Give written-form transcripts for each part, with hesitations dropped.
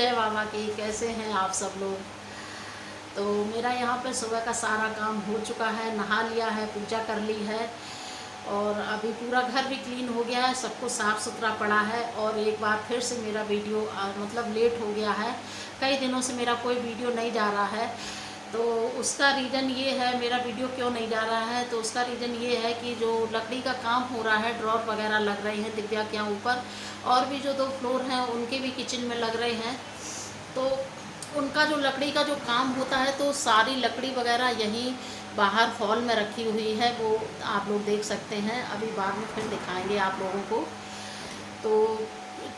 जय बाबा की। कैसे हैं आप सब लोग। तो मेरा यहाँ पे सुबह का सारा काम हो चुका है, नहा लिया है, पूजा कर ली है और अभी पूरा घर भी क्लीन हो गया है, सब कुछ साफ़ सुथरा पड़ा है। और एक बार फिर से मेरा वीडियो मतलब लेट हो गया है। कई दिनों से मेरा कोई वीडियो नहीं जा रहा है, तो उसका रीज़न ये है, मेरा वीडियो क्यों नहीं जा रहा है, तो उसका रीज़न ये है कि जो लकड़ी का काम हो रहा है, ड्रॉर वगैरह लग रहे हैं दिव्या के यहाँ ऊपर, और भी जो 2 फ्लोर हैं उनके भी किचन में लग रहे हैं। तो उनका जो लकड़ी का जो काम होता है, तो सारी लकड़ी वगैरह यहीं बाहर हॉल में रखी हुई है, वो आप लोग देख सकते हैं। अभी बाद में फिर दिखाएंगे आप लोगों को।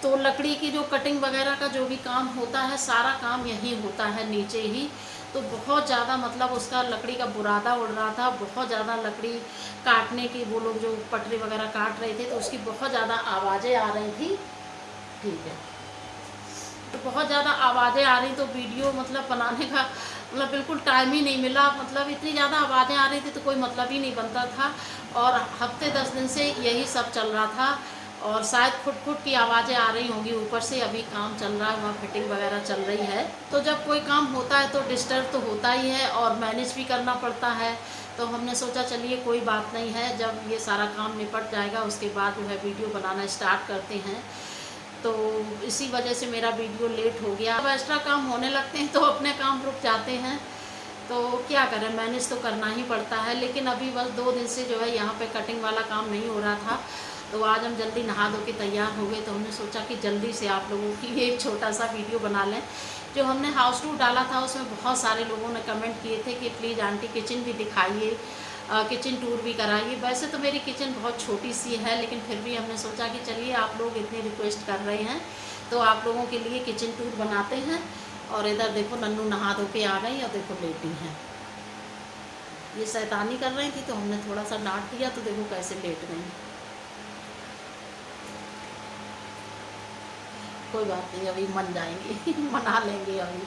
तो लकड़ी की जो कटिंग वगैरह का जो भी काम होता है, सारा काम यहीं होता है नीचे ही। तो बहुत ज़्यादा मतलब उसका लकड़ी का बुरादा उड़ रहा था, बहुत ज़्यादा लकड़ी काटने की, वो लोग जो पटरी वगैरह काट रहे थे तो उसकी बहुत ज़्यादा आवाज़ें आ रही थी। ठीक है, तो बहुत ज़्यादा आवाज़ें आ रही, तो वीडियो मतलब बनाने का मतलब बिल्कुल टाइम ही नहीं मिला। मतलब इतनी ज़्यादा आवाज़ें आ रही थी तो कोई मतलब ही नहीं बनता था। और हफ्ते 10 दिन से यही सब चल रहा था, और शायद खुट की आवाज़ें आ रही होंगी ऊपर से। अभी काम चल रहा है, वहाँ फिटिंग वगैरह चल रही है। तो जब कोई काम होता है तो डिस्टर्ब तो होता ही है और मैनेज भी करना पड़ता है। तो हमने सोचा चलिए कोई बात नहीं है, जब ये सारा काम निपट जाएगा उसके बाद जो है वीडियो बनाना स्टार्ट करते हैं। तो इसी वजह से मेरा वीडियो लेट हो गया। अब एक्स्ट्रा काम होने लगते हैं तो अपने काम रुक जाते हैं, तो क्या करें, मैनेज तो करना ही पड़ता है। लेकिन अभी बस 2 दिन से जो है यहाँ पे कटिंग वाला काम नहीं हो रहा था, तो आज हम जल्दी नहा धो के तैयार हो गए। तो हमने सोचा कि जल्दी से आप लोगों के लिए एक छोटा सा वीडियो बना लें। जो हमने हाउस टूर डाला था उसमें बहुत सारे लोगों ने कमेंट किए थे कि प्लीज़ आंटी किचन भी दिखाइए, किचन टूर भी कराइए। वैसे तो मेरी किचन बहुत छोटी सी है, लेकिन फिर भी हमने सोचा कि चलिए आप लोग इतने रिक्वेस्ट कर रहे हैं तो आप लोगों के लिए किचन टूर बनाते हैं। और इधर देखो नन्नू नहा धो के आ गई और देखो लेटी हैं। ये शैतानी कर रही थी तो हमने थोड़ा सा डांट दिया, तो देखो कैसे लेट गई। कोई बात नहीं, अभी मन जाएंगे मना लेंगे अभी।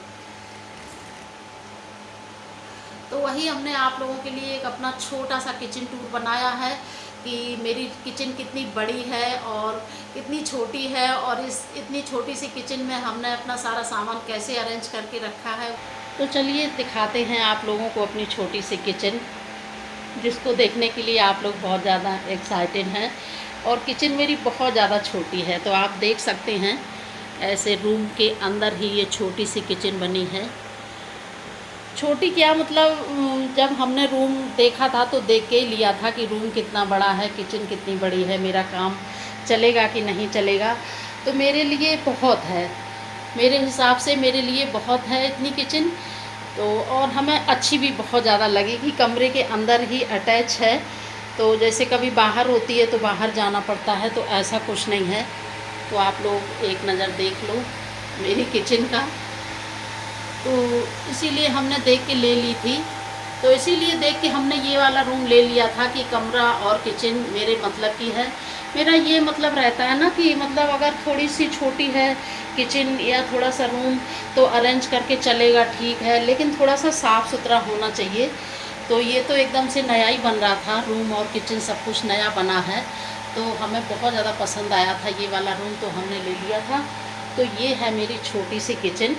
तो वही हमने आप लोगों के लिए एक अपना छोटा सा किचन टूर बनाया है कि मेरी किचन कितनी बड़ी है और कितनी छोटी है, और इस इतनी छोटी सी किचन में हमने अपना सारा सामान कैसे अरेंज करके रखा है। तो चलिए दिखाते हैं आप लोगों को अपनी छोटी सी किचन, जिसको देखने के लिए आप लोग बहुत ज़्यादा एक्साइटेड हैं। और किचन मेरी बहुत ज़्यादा छोटी है, तो आप देख सकते हैं ऐसे रूम के अंदर ही ये छोटी सी किचन बनी है। छोटी क्या मतलब, जब हमने रूम देखा था तो देख के ही लिया था कि रूम कितना बड़ा है, किचन कितनी बड़ी है, मेरा काम चलेगा कि नहीं चलेगा। तो मेरे लिए बहुत है, मेरे हिसाब से मेरे लिए बहुत है इतनी किचन। तो और हमें अच्छी भी बहुत ज़्यादा लगेगी, कमरे के अंदर ही अटैच है। तो जैसे कभी बाहर होती है तो बाहर जाना पड़ता है, तो ऐसा कुछ नहीं है। तो आप लोग एक नज़र देख लो मेरी किचन का। तो इसीलिए हमने देख के ले ली थी, तो इसीलिए देख के हमने ये वाला रूम ले लिया था कि कमरा और किचन मेरे मतलब की है। मेरा ये मतलब रहता है ना कि मतलब अगर थोड़ी सी छोटी है किचन या थोड़ा सा रूम तो अरेंज करके चलेगा, ठीक है, लेकिन थोड़ा सा साफ़ सुथरा होना चाहिए। तो ये तो एकदम से नया ही बन रहा था, रूम और किचन सब कुछ नया बना है, तो हमें बहुत ज़्यादा पसंद आया था ये वाला रूम, तो हमने ले लिया था। तो ये है मेरी छोटी सी किचन,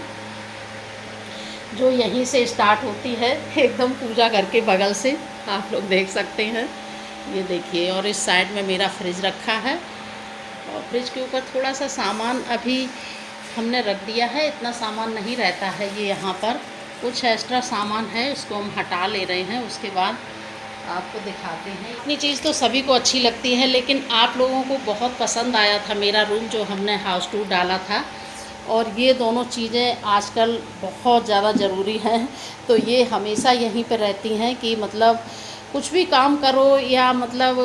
जो यहीं से स्टार्ट होती है एकदम पूजा घर के बगल से, आप लोग देख सकते हैं। ये देखिए, और इस साइड में मेरा फ्रिज रखा है, और फ्रिज के ऊपर थोड़ा सा सामान अभी हमने रख दिया है, इतना सामान नहीं रहता है। ये यहाँ पर कुछ एक्स्ट्रा सामान है, इसको हम हटा ले रहे हैं, उसके बाद आपको दिखाते हैं। इतनी चीज़ तो सभी को अच्छी लगती है, लेकिन आप लोगों को बहुत पसंद आया था मेरा रूम जो हमने हाउस टूर डाला था। और ये दोनों चीज़ें आजकल बहुत ज़्यादा ज़रूरी हैं, तो ये हमेशा यहीं पे रहती हैं कि मतलब कुछ भी काम करो या मतलब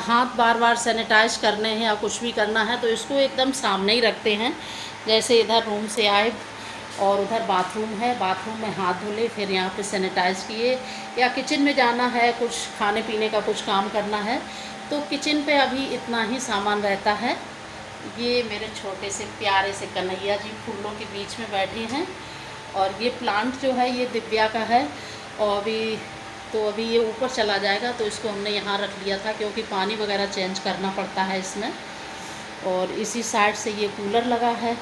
हाथ बार बार सैनिटाइज करने हैं या कुछ भी करना है तो इसको एकदम सामने ही रखते हैं। जैसे इधर रूम से आए और उधर बाथरूम है, बाथरूम में हाथ धुले, फिर यहाँ पे सैनिटाइज़ किए, या किचन में जाना है, कुछ खाने पीने का कुछ काम करना है, तो किचन पे अभी इतना ही सामान रहता है। ये मेरे छोटे से प्यारे से कन्हैया जी फूलों के बीच में बैठे हैं, और ये प्लांट जो है ये दिव्या का है, और अभी ये ऊपर चला जाएगा, तो इसको हमने यहाँ रख लिया था क्योंकि पानी वगैरह चेंज करना पड़ता है इसमें। और इसी साइड से ये कूलर लगा है,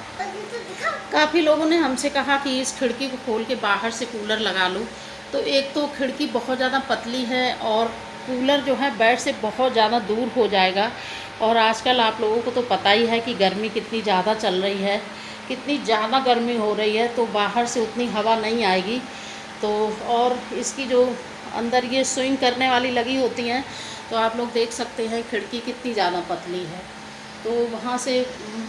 काफ़ी लोगों ने हमसे कहा कि इस खिड़की को खोल के बाहर से कूलर लगा लो। तो एक तो खिड़की बहुत ज़्यादा पतली है और कूलर जो है बेड से बहुत ज़्यादा दूर हो जाएगा। और आजकल आप लोगों को तो पता ही है कि गर्मी कितनी ज़्यादा चल रही है, कितनी ज़्यादा गर्मी हो रही है, तो बाहर से उतनी हवा नहीं आएगी। तो और इसकी जो अंदर ये स्विंग करने वाली लगी होती हैं, तो आप लोग देख सकते हैं खिड़की कितनी ज़्यादा पतली है। तो वहाँ से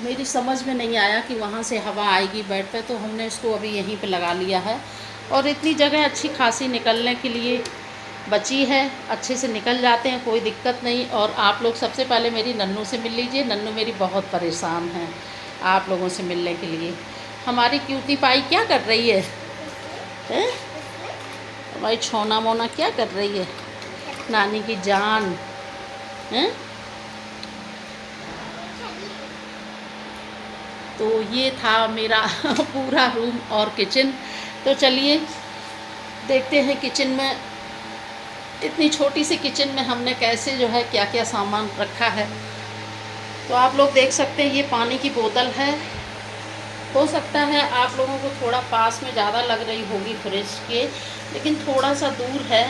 मेरी समझ में नहीं आया कि वहाँ से हवा आएगी बेड पे, तो हमने इसको अभी यहीं पे लगा लिया है। और इतनी जगह अच्छी खासी निकलने के लिए बची है, अच्छे से निकल जाते हैं, कोई दिक्कत नहीं। और आप लोग सबसे पहले मेरी नन्नू से मिल लीजिए। नन्नू मेरी बहुत परेशान है आप लोगों से मिलने के लिए। हमारी क्यूटी पाई क्या कर रही है, हैं? हमारी छोना मोना क्या कर रही है, नानी की जान, हैं? तो ये था मेरा पूरा रूम और किचन। तो चलिए देखते हैं किचन में, इतनी छोटी सी किचन में हमने कैसे जो है क्या क्या सामान रखा है। तो आप लोग देख सकते हैं ये पानी की बोतल है। हो सकता है आप लोगों को थोड़ा पास में ज़्यादा लग रही होगी फ्रिज के, लेकिन थोड़ा सा दूर है।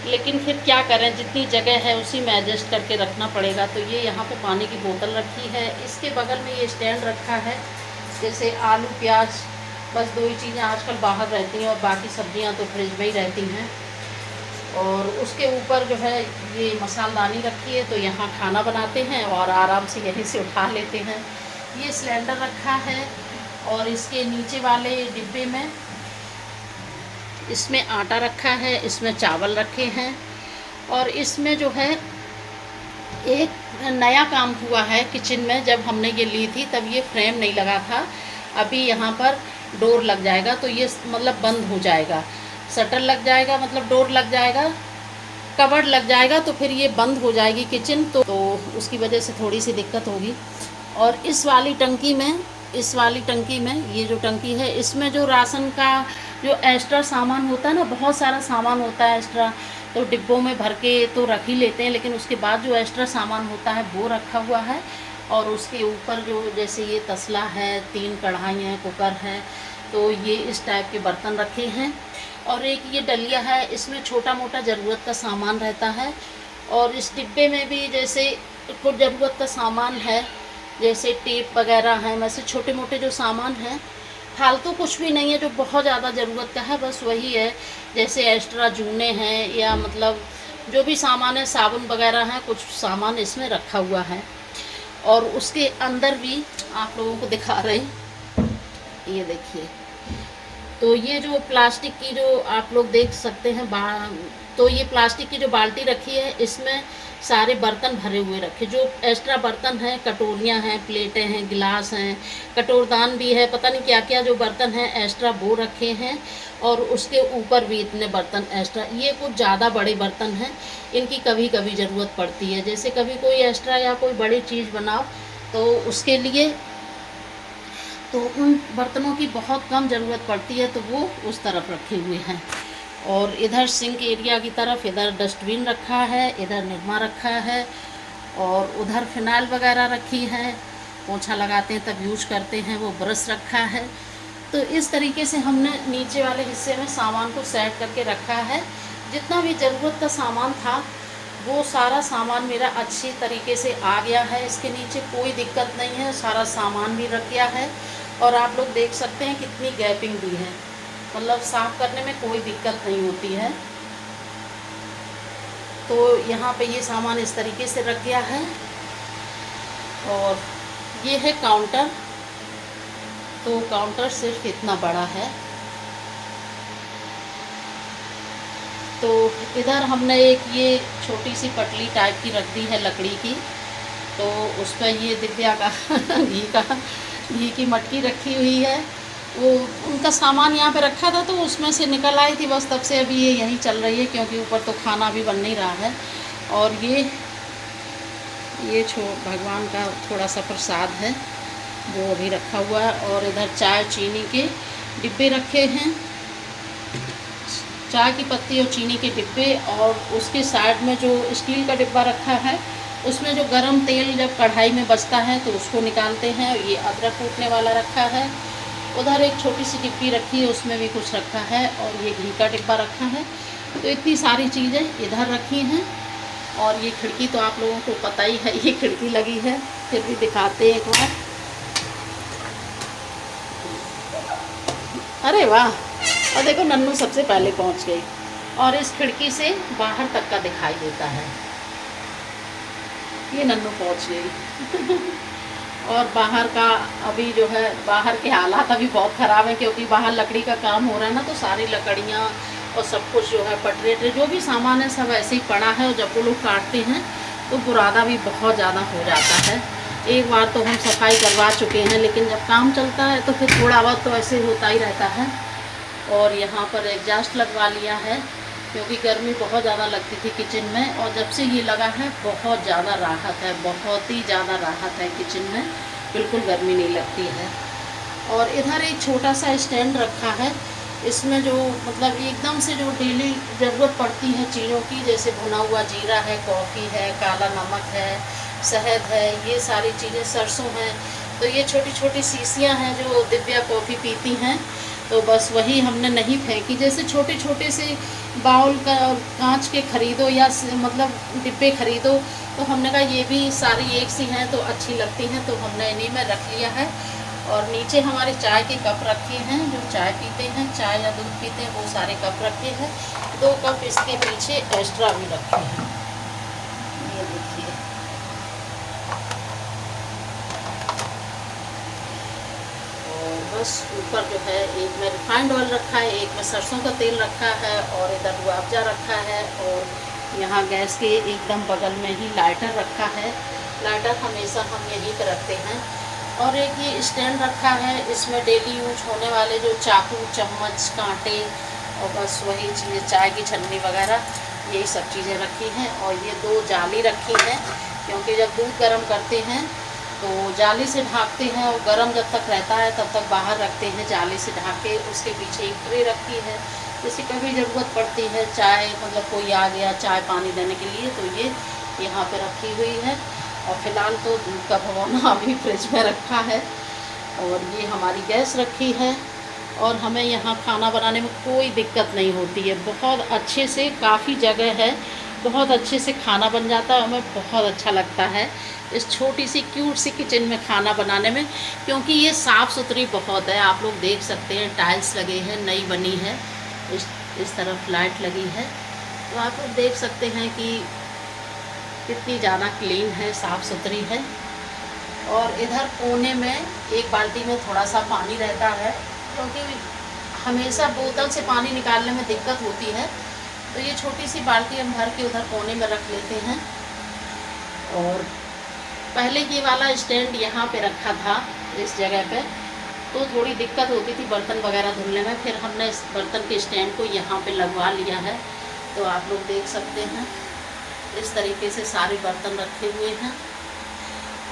लेकिन फिर क्या करें, जितनी जगह है उसी में एडजस्ट करके रखना पड़ेगा। तो ये यहाँ पे पानी की बोतल रखी है, इसके बगल में ये स्टैंड रखा है। जैसे आलू प्याज, बस दो ही चीज़ें आजकल बाहर रहती हैं और बाकी सब्जियाँ तो फ्रिज में ही रहती हैं। और उसके ऊपर जो है ये मसालदानी रखी है, तो यहाँ खाना बनाते हैं और आराम से यहीं से उठा लेते हैं। ये सिलेंडर रखा है और इसके नीचे वाले डिब्बे में इसमें आटा रखा है, इसमें चावल रखे हैं। और इसमें जो है एक नया काम हुआ है किचन में, जब हमने ये ली थी तब ये फ्रेम नहीं लगा था। अभी यहाँ पर डोर लग जाएगा, तो ये मतलब बंद हो जाएगा। शटर लग जाएगा मतलब डोर लग जाएगा, कवर्ड लग जाएगा, तो फिर ये बंद हो जाएगी किचन। तो उसकी वजह से थोड़ी सी दिक्कत होगी। और इस वाली टंकी में ये जो टंकी है, इसमें जो राशन का जो एक्स्ट्रा सामान होता है ना, बहुत सारा सामान होता है एक्स्ट्रा, तो डिब्बों में भर के तो रख ही लेते हैं, लेकिन उसके बाद जो एक्स्ट्रा सामान होता है वो रखा हुआ है। और उसके ऊपर जो जैसे ये तसला है, 3 कढ़ाई हैं, कुकर है, तो ये इस टाइप के बर्तन रखे हैं। और एक ये डलिया है, इसमें छोटा मोटा ज़रूरत का सामान रहता है। और इस डिब्बे में भी जैसे कुछ ज़रूरत का सामान है, जैसे टेप वगैरह हैं, वैसे छोटे मोटे जो सामान हैं, फालतू कुछ भी नहीं है जो बहुत ज़्यादा ज़रूरत का है, बस वही है। जैसे एक्स्ट्रा जूने हैं या मतलब जो भी सामान है, साबुन वगैरह हैं, कुछ सामान इसमें रखा हुआ है। और उसके अंदर भी आप लोगों को दिखा रहे हैं, ये देखिए। तो ये जो प्लास्टिक की जो आप लोग देख सकते हैं, तो ये प्लास्टिक की जो बाल्टी रखी है, इसमें सारे बर्तन भरे हुए रखे, जो एक्स्ट्रा बर्तन हैं, कटोरियाँ हैं, प्लेटें हैं, गिलास हैं, कटोरदान भी है, पता नहीं क्या क्या जो बर्तन हैं एक्स्ट्रा वो रखे हैं। और उसके ऊपर भी इतने बर्तन एक्स्ट्रा, ये कुछ ज़्यादा बड़े बर्तन हैं, इनकी कभी कभी ज़रूरत पड़ती है। जैसे कभी कोई एक्स्ट्रा या कोई बड़ी चीज़ बनाओ तो उसके लिए तो उन बर्तनों की बहुत कम ज़रूरत पड़ती है, तो वो उस तरफ रखे हुए हैं। और इधर सिंक एरिया की तरफ इधर डस्टबिन रखा है, इधर निरमा रखा है, और उधर फिनाइल वगैरह रखी है, पोंछा लगाते हैं तब यूज करते हैं, वो ब्रश रखा है। तो इस तरीके से हमने नीचे वाले हिस्से में सामान को सेट करके रखा है। जितना भी ज़रूरत का सामान था वो सारा सामान मेरा अच्छी तरीके से आ गया है। इसके नीचे कोई दिक्कत नहीं है, सारा सामान भी रख गया है। और आप लोग देख सकते हैं कितनी गैपिंग भी है, मतलब साफ़ करने में कोई दिक्कत नहीं होती है। तो यहाँ पे ये सामान इस तरीके से रख गया है। और ये है काउंटर, तो काउंटर सिर्फ इतना बड़ा है। तो इधर हमने एक ये छोटी सी पटली टाइप की रख दी है लकड़ी की, तो उस पर ये दिव्या का घी की मटकी रखी हुई है। वो उनका सामान यहाँ पे रखा था, तो उसमें से निकल आई थी बस, तब से अभी ये यहीं चल रही है, क्योंकि ऊपर तो खाना भी बन नहीं रहा है। और ये भगवान का थोड़ा सा प्रसाद है, वो अभी रखा हुआ है। और इधर चाय चीनी के डिब्बे रखे हैं, चाय की पत्ती और चीनी के डिब्बे। और उसके साइड में जो स्टील का डिब्बा रखा है, उसमें जो गरम तेल जब कढ़ाई में बचता है तो उसको निकालते हैं। ये अदरक कूटने वाला रखा है। उधर एक छोटी सी डिब्बी रखी है, उसमें भी कुछ रखा है, और ये घी का डिब्बा रखा है। तो इतनी सारी चीज़ें इधर रखी हैं। और ये खिड़की तो आप लोगों को पता ही है, ये खिड़की लगी है, फिर भी दिखाते हैं एक बार। अरे वाह! और देखो नन्नू सबसे पहले पहुंच गई, और इस खिड़की से बाहर तक का दिखाई देता है। ये नन्नू पहुंच गई। और बाहर का अभी जो है, बाहर के हालात अभी बहुत ख़राब है, क्योंकि बाहर लकड़ी का काम हो रहा है ना, तो सारी लकड़ियाँ और सब कुछ जो है, पटरे जो भी सामान है सब ऐसे ही पड़ा है। और जब वो लोग काटते हैं तो बुरादा भी बहुत ज़्यादा हो जाता है। एक बार तो हम सफाई करवा चुके हैं, लेकिन जब काम चलता है तो फिर थोड़ा बहुत तो ऐसे होता ही रहता है। और यहाँ पर एग्जॉस्ट लगवा लिया है, क्योंकि गर्मी बहुत ज़्यादा लगती थी किचन में, और जब से ये लगा है बहुत ज़्यादा राहत है, बहुत ही ज़्यादा राहत है किचन में, बिल्कुल गर्मी नहीं लगती है। और इधर एक छोटा सा स्टैंड रखा है, इसमें जो मतलब एकदम से जो डेली ज़रूरत पड़ती है चीज़ों की, जैसे भुना हुआ जीरा है, कॉफ़ी है, काला नमक है, शहद है, ये सारी चीज़ें, सरसों हैं, तो ये छोटी छोटी शीशियाँ हैं जो दिव्या कॉफ़ी पीती हैं, तो बस वही हमने नहीं फेंकी। जैसे छोटे छोटे से बाउल का कांच के ख़रीदो या मतलब डिब्बे ख़रीदो, तो हमने कहा ये भी सारी एक सी हैं तो अच्छी लगती हैं, तो हमने इन्हीं में रख लिया है। और नीचे हमारे चाय के कप रखे हैं, जो चाय पीते हैं, चाय या दूध पीते हैं, वो सारे कप रखे हैं। 2 कप इसके पीछे एक्स्ट्रा भी रखे हैं, ये देखिए। और बस ऊपर जो है, एक में रिफाइंड ऑयल रखा है, एक में सरसों का तेल रखा है, और इधर रुआवजा रखा है, और यहाँ गैस के एकदम बगल में ही लाइटर रखा है। लाइटर हमेशा हम यहीं पर रखते हैं। और एक ये स्टैंड रखा है, इसमें डेली यूज होने वाले जो चाकू, चम्मच, कांटे, और बस वही चीज़ें, चाय की छन्नी वगैरह, यही सब चीज़ें रखी हैं। और ये 2 जाली रखी हैं, क्योंकि जब दूध गर्म करते हैं तो जाली से ढाँकते हैं, और गर्म जब तक रहता है तब तक बाहर रखते हैं जाली से ढाँक के। उसके पीछे एक ट्रे रखी है, जैसे कभी ज़रूरत पड़ती है, चाय मतलब कोई आ गया चाय पानी देने के लिए, तो ये यहाँ पे रखी हुई है। और फ़िलहाल तो दूध का भगोना अभी फ्रिज में रखा है। और ये हमारी गैस रखी है, और हमें यहाँ खाना बनाने में कोई दिक्कत नहीं होती है, बहुत अच्छे से, काफ़ी जगह है, बहुत अच्छे से खाना बन जाता है। हमें बहुत अच्छा लगता है इस छोटी सी क्यूट सी किचन में खाना बनाने में, क्योंकि ये साफ़ सुथरी बहुत है। आप लोग देख सकते हैं, टाइल्स लगे हैं, नई बनी है, इस तरफ लाइट लगी है, तो आप लोग देख सकते हैं कि कितनी ज़्यादा क्लीन है, साफ़ सुथरी है। और इधर कोने में एक बाल्टी में थोड़ा सा पानी रहता है, क्योंकि हमेशा बोतल से पानी निकालने में दिक्कत होती है, तो ये छोटी सी बाल्टी हम भर के उधर कोने में रख लेते हैं। और पहले ये वाला स्टैंड यहाँ पे रखा था, इस जगह पे, तो थोड़ी दिक्कत होती थी बर्तन वगैरह धुलने में, फिर हमने इस बर्तन के स्टैंड को यहाँ पे लगवा लिया है। तो आप लोग देख सकते हैं, इस तरीके से सारे बर्तन रखे हुए हैं,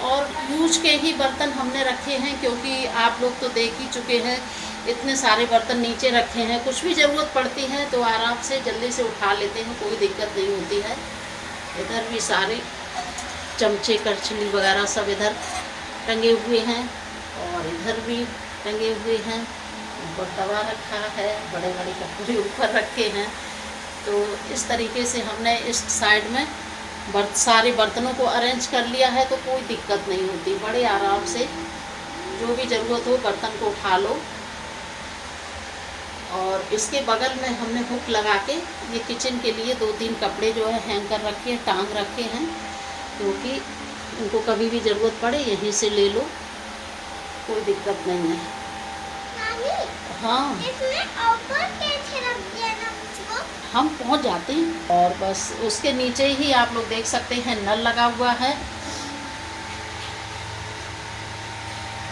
और यूज के ही बर्तन हमने रखे हैं, क्योंकि आप लोग तो देख ही चुके हैं, इतने सारे बर्तन नीचे रखे हैं। कुछ भी ज़रूरत पड़ती है तो आराम से जल्दी से उठा लेते हैं, कोई दिक्कत नहीं होती है। इधर भी सारे चमचे, करछली वगैरह सब इधर टंगे हुए हैं, और इधर भी टंगे हुए हैं। ऊपर तवा रखा है, बड़े बड़े कटोरे ऊपर रखे हैं। तो इस तरीके से हमने इस साइड में सारे बर्तनों को अरेंज कर लिया है, तो कोई दिक्कत नहीं होती, बड़े आराम से जो भी ज़रूरत हो बर्तन को उठा लो। और इसके बगल में हमने हुक लगा के ये किचन के लिए 2-3 कपड़े जो है हैंग कर रखे हैं, टांग रखे हैं, क्योंकि उनको कभी भी ज़रूरत पड़े यहीं से ले लो, कोई दिक्कत नहीं है। हाँ, हम पहुंच जाते हैं। और बस उसके नीचे ही आप लोग देख सकते हैं नल लगा हुआ है,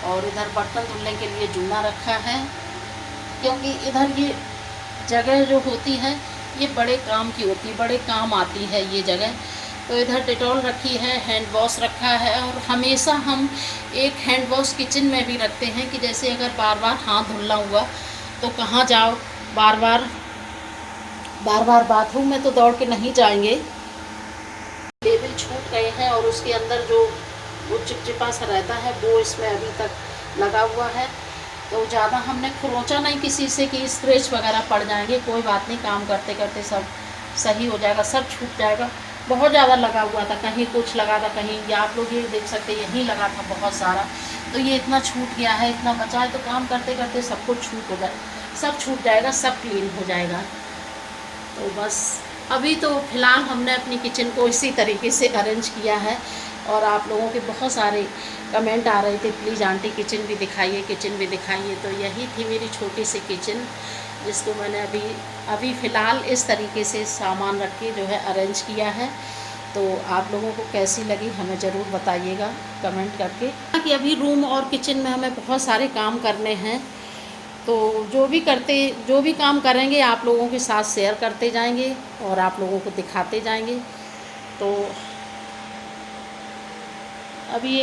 और इधर बर्तन धुलने के लिए जूना रखा है, क्योंकि इधर ये जगह जो होती है ये बड़े काम की होती है, बड़े काम आती है ये जगह। तो इधर डेटॉल रखी है, हैंड वॉश रखा है, और हमेशा हम एक हैंड वॉश किचन में भी रखते हैं, कि जैसे अगर बार बार हाथ धुलना हुआ तो कहाँ जाओ, बार बार बाथरूम में तो दौड़ के नहीं जाएंगे। लेबल छूट गए हैं, और उसके अंदर जो वो चिपचिपा सा रहता है वो इसमें अभी तक लगा हुआ है। तो ज़्यादा हमने खरोंचा नहीं किसी से कि स्क्रैच वगैरह पड़ जाएंगे। कोई बात नहीं, काम करते करते सब सही हो जाएगा, सब छूट जाएगा। बहुत ज़्यादा लगा हुआ था, कहीं कुछ लगा था, कहीं ये आप लोग ये देख सकते हैं यहीं लगा था बहुत सारा। तो ये इतना छूट गया है, इतना बचा है, तो काम करते करते सब कुछ छूट हो जाए, सब छूट जाएगा, सब क्लीन हो जाएगा। तो बस अभी तो फ़िलहाल हमने अपनी किचन को इसी तरीके से अरेंज किया है। और आप लोगों के बहुत सारे कमेंट आ रहे थे, प्लीज़ आंटी किचन भी दिखाइए, किचन भी दिखाइए। तो यही थी मेरी छोटी सी किचन, जिसको मैंने अभी फ़िलहाल इस तरीके से सामान रख के जो है अरेंज किया है। तो आप लोगों को कैसी लगी हमें ज़रूर बताइएगा कमेंट करके। कि अभी रूम और किचन में हमें बहुत सारे काम करने हैं, तो जो भी काम करेंगे आप लोगों के साथ शेयर करते जाएंगे और आप लोगों को दिखाते जाएंगे। तो अभी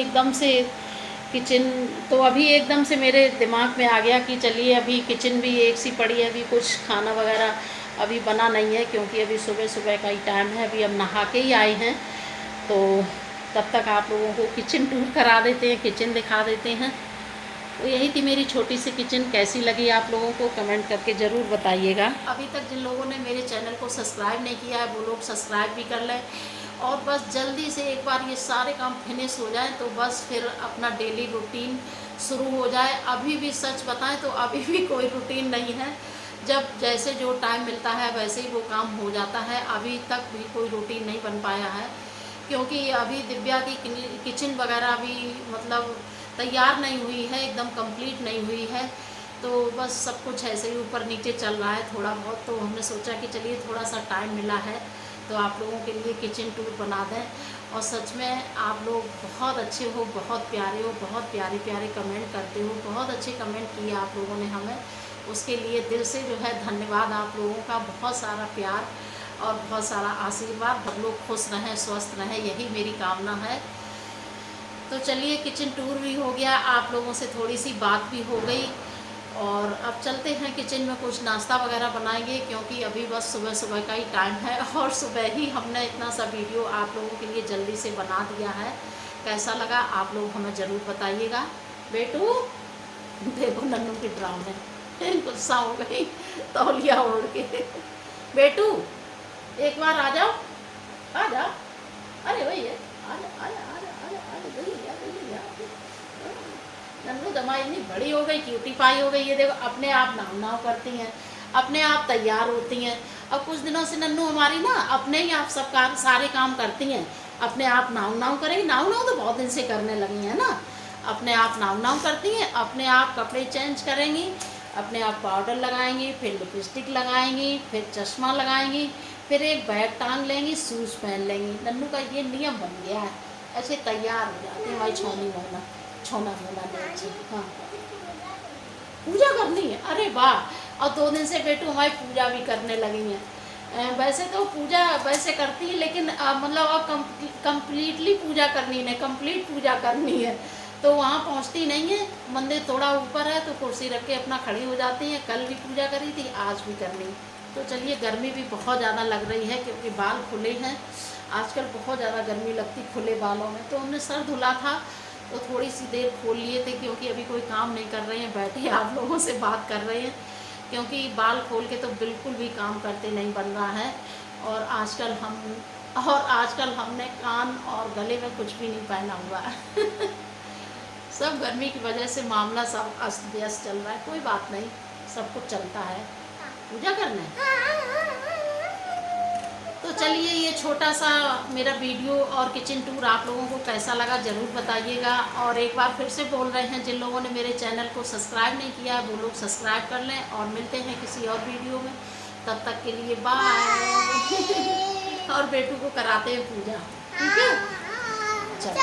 एकदम से मेरे दिमाग में आ गया कि चलिए अभी किचन भी एक सी पड़ी है, अभी कुछ खाना वगैरह अभी बना नहीं है, क्योंकि अभी सुबह सुबह का ही टाइम है, अभी हम नहा के ही आए हैं। तो तब तक आप लोगों को किचन टूर करा देते हैं, किचन दिखा देते हैं। तो यही थी मेरी छोटी सी किचन, कैसी लगी आप लोगों को कमेंट करके ज़रूर बताइएगा। अभी तक जिन लोगों ने मेरे चैनल को सब्सक्राइब नहीं किया है वो लोग सब्सक्राइब भी कर लें, और बस जल्दी से एक बार ये सारे काम फिनिश हो जाए तो बस फिर अपना डेली रूटीन शुरू हो जाए। अभी भी सच बताएं तो अभी भी कोई रूटीन नहीं है, जब जैसे जो टाइम मिलता है वैसे ही वो काम हो जाता है। अभी तक भी कोई रूटीन नहीं बन पाया है, क्योंकि अभी दिव्या की किचन वगैरह भी मतलब तैयार नहीं हुई है, एकदम कंप्लीट नहीं हुई है। तो बस सब कुछ ऐसे ही ऊपर नीचे चल रहा है थोड़ा बहुत। तो हमने सोचा कि चलिए थोड़ा सा टाइम मिला है तो आप लोगों के लिए किचन टूर बना दें। और सच में आप लोग बहुत अच्छे हो, बहुत प्यारे हो, बहुत प्यारे प्यारे कमेंट करते हो, बहुत अच्छे कमेंट किए आप लोगों ने हमें, उसके लिए दिल से जो है धन्यवाद आप लोगों का। बहुत सारा प्यार और बहुत सारा आशीर्वाद, सब लोग खुश रहें, स्वस्थ रहें, यही मेरी कामना है। तो चलिए किचन टूर भी हो गया, आप लोगों से थोड़ी सी बात भी हो गई, और अब चलते हैं किचन में कुछ नाश्ता वगैरह बनाएंगे, क्योंकि अभी बस सुबह सुबह का ही टाइम है और सुबह ही हमने इतना सा वीडियो आप लोगों के लिए जल्दी से बना दिया है। कैसा लगा आप लोग हमें ज़रूर बताइएगा। बेटू देखो नन्नू की ड्रामे, गुस्सा हो गई तौलिया ओढ़ के। बेटू एक बार आ जाओ, आ जाओ, अरे वही है, आ जा आ जा आ जा आ जा आ जा, गई आ नन्नू दमाई इतनी बड़ी हो गई, क्यूटी पाई हो गई। ये देखो अपने आप नाव नाव करती हैं, अपने आप तैयार होती हैं। अब कुछ दिनों से नन्नू हमारी ना अपने ही आप सब काम सारे काम करती हैं, अपने आप नाव नाव करेंगी। नाव नाव तो बहुत दिन से करने लगी हैं ना, अपने आप नाव नाव करती हैं, अपने आप कपड़े चेंज करेंगी, अपने आप पाउडर लगाएंगी, फिर लिपस्टिक लगाएंगी, फिर चश्मा लगाएंगी, फिर एक बैग टांग लेंगी, शूज़ पहन लेंगी। नन्नू का ये नियम बन गया है, ऐसे तैयार हो जाती है भाई। छोना मोना नहीं। हाँ पूजा करनी है, अरे वाह। और 2 दिन से बेटू हमारी पूजा भी करने लगी हैं। वैसे तो पूजा वैसे करती है, लेकिन मतलब अब कम्प्लीटली पूजा करनी है, कंप्लीट पूजा करनी है तो वहाँ पहुँचती नहीं है। मंदिर थोड़ा ऊपर है तो कुर्सी रख के अपना खड़ी हो जाती हैं। कल भी पूजा करी थी, आज भी करनी। तो चलिए गर्मी भी बहुत ज़्यादा लग रही है, क्योंकि बाल खुले हैं, आजकल बहुत ज़्यादा गर्मी लगती खुले बालों में। तो हमने सर धुला था तो थोड़ी सी देर खोल लिए थे, क्योंकि अभी कोई काम नहीं कर रहे हैं, बैठे आप लोगों से बात कर रहे हैं, क्योंकि बाल खोल के तो बिल्कुल भी काम करते नहीं बन रहा है। और आजकल हमने कान और गले में कुछ भी नहीं पहना हुआ है सब गर्मी की वजह से मामला सब अस्त व्यस्त चल रहा है। कोई बात नहीं, सब कुछ चलता है। पूजा करना है तो चलिए ये छोटा सा मेरा वीडियो और किचन टूर आप लोगों को कैसा लगा ज़रूर बताइएगा। और एक बार फिर से बोल रहे हैं, जिन लोगों ने मेरे चैनल को सब्सक्राइब नहीं किया वो लोग सब्सक्राइब कर लें, और मिलते हैं किसी और वीडियो में। तब तक के लिए बाय और बेटू को कराते हैं पूजा, ठीक है? चलो।